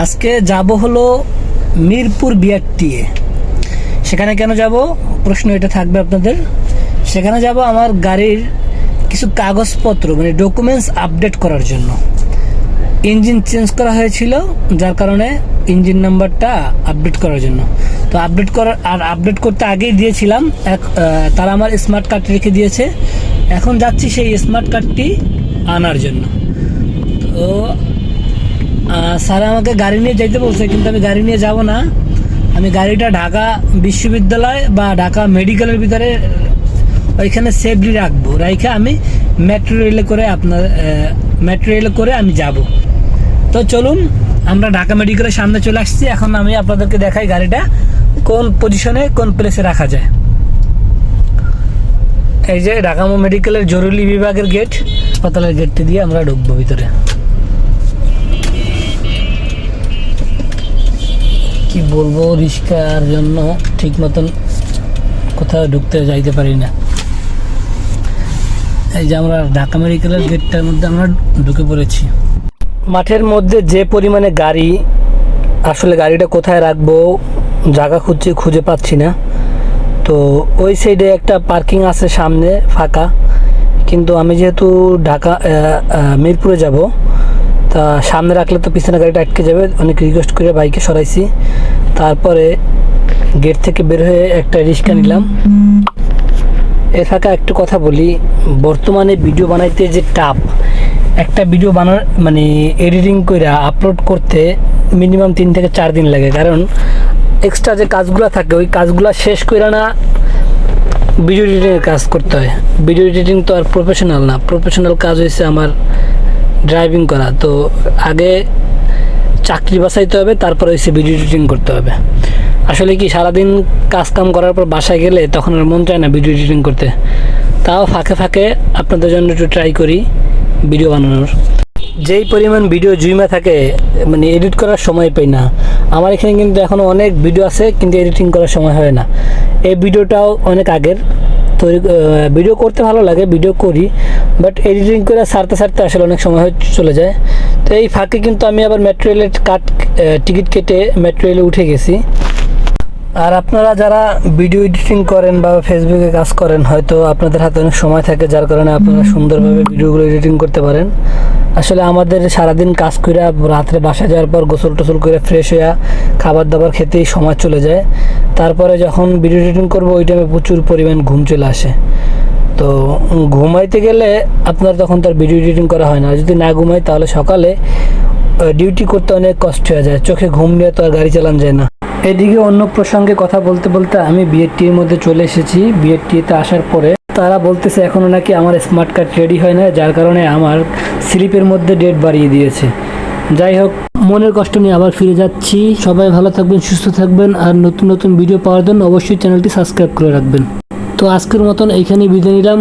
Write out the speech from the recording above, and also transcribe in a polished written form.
আজকে যাব হলো মিরপুর বিআরটিএ। সেখানে কেন যাব প্রশ্ন এটা থাকবে আপনাদের। সেখানে যাব আমার গাড়ির কিছু কাগজপত্র মানে ডকুমেন্টস আপডেট করার জন্য। ইঞ্জিন চেঞ্জ করা হয়েছিল, যার কারণে ইঞ্জিন নাম্বারটা আপডেট করার জন্য। তো আপডেট করতে আগেই দিয়েছিলাম, তারা আমার স্মার্ট কার্ড রেখে দিয়েছে। এখন যাচ্ছি সেই স্মার্ট কার্ডটি আনার জন্য। তো স্যার আমাকে গাড়ি নিয়ে যেতে বলছে, কিন্তু আমি গাড়ি নিয়ে যাব না। আমি গাড়িটা ঢাকা বিশ্ববিদ্যালয় বা ঢাকা মেডিকেলের ভিতরে ওইখানে সেফলি রাখবো, রাইখে আমি মেট্রো রেলে করে আমি যাব। তো চলুন, আমরা ঢাকা মেডিকেলের সামনে চলে আসছি। এখন আমি আপনাদেরকে দেখাই গাড়িটা কোন পজিশনে কোন প্লেসে রাখা যায়। এই যে ঢাকা মেডিকেলের জরুরি বিভাগের গেট, হাসপাতালের গেটটি দিয়ে আমরা ঢুকবো ভিতরে। কি বলবো, রিস্কার জন্য ঠিক মতন কোথাও ঢুকতে যাইতে পারি না। এই যে আমরা ঢাকা মেডিকেলের গেটটার মধ্যে আমরা ঢুকে পড়েছি। মাঠের মধ্যে যে পরিমাণে গাড়ি, আসলে গাড়িটা কোথায় রাখবো জায়গা খুঁজে পাচ্ছি না। তো ওই সাইডে একটা পার্কিং আছে সামনে ফাঁকা, কিন্তু আমি যেহেতু ঢাকা মিরপুরে যাব, তা সামনে রাখলে তো পিছনে গাড়িটা আটকে যাবে। অনেক রিকোয়েস্ট করে বাইকে সরাইছি, তারপরে গেট থেকে বের হয়ে একটা রিক্সা নিলাম। এর ফাঁকা একটু কথা বলি, বর্তমানে ভিডিও বানাইতে যে টাফ, একটা ভিডিও মানে এডিটিং করে আপলোড করতে মিনিমাম 3 থেকে 4 দিন লাগে। কারণ এক্সট্রা যে কাজগুলো থাকে ওই কাজগুলো শেষ করে না ভিডিও এডিটিংয়ের কাজ করতে হয়। ভিডিও এডিটিং তো আর প্রফেশনাল না, প্রফেশনাল কাজ হয়েছে আমার ড্রাইভিং করা। তো আগে চাকরি বাছাইতে হবে, তারপর হচ্ছে ভিডিও এডিটিং করতে হবে। আসলে কি সারাদিন কাজ কাম করার পর বাসায় গেলে তখন আর মন চায় না ভিডিও এডিটিং করতে। তাও ফাঁকে ফাঁকে আপনাদের জন্য একটু ট্রাই করি ভিডিও বানানোর। যেই পরিমাণ ভিডিও জুইমা থাকে, মানে এডিট করার সময় পাই না। আমার এখানে কিন্তু এখনও অনেক ভিডিও আছে, কিন্তু এডিটিং করার সময় হয় না। এই ভিডিওটাও অনেক আগের তৈরি। ভিডিও করতে ভালো লাগে, ভিডিও করি, বাট এডিটিং করে ছাড়তে আসলে অনেক সময় চলে যায়। তো এই ফাঁকে কিন্তু আমি আবার মেট্রো রেলের টিকিট কেটে মেট্রো রেলে উঠে গেছি। আর আপনারা যারা ভিডিও এডিটিং করেন বা ফেসবুকে কাজ করেন, হয়তো আপনাদের হাতে অনেক সময় থাকে, যার কারণে আপনারা সুন্দরভাবে ভিডিওগুলো এডিটিং করতে পারেন। আসলে আমাদের সারাদিন কাজ করে রাত্রে বাসায় যাওয়ার পর গোসল টোসল করে ফ্রেশ হয়ে খাবার দাবার খেতেই সময় চলে যায়। তারপরে যখন ভিডিও এডিটিং করবো ওই টাইমে প্রচুর পরিমাণ ঘুম চলে আসে। তো ঘুমাইতে গেলে আপনার তখন তার ভিডিও এডিটিং করা হয় না। যদি না ঘুমাই তাহলে সকালে ডিউটি করতে অনেক কষ্ট হয়ে যায়, চোখে ঘুম নিয়ে তো আর গাড়ি চালানো যায় না। এদিকে অন্য প্রসঙ্গে কথা বলতে বলতে আমি বিআরটিএর মধ্যে চলে এসেছি। বিআরটিএতে আসার পরে তারা বলতেছে এখনও নাকি আমার স্মার্ট কার্ড রেডি হয় না, যার কারণে আমার স্লিপের মধ্যে ডেট বাড়িয়ে দিয়েছে। যাই হোক, মনের কষ্ট নিয়ে আবার ফিরে যাচ্ছি। সবাই ভালো থাকবেন, সুস্থ থাকবেন, আর নতুন নতুন ভিডিও পাওয়ার জন্য অবশ্যই চ্যানেলটি সাবস্ক্রাইব করে রাখবেন। তো আজকের মতন এইখানেই বিদায় নিলাম।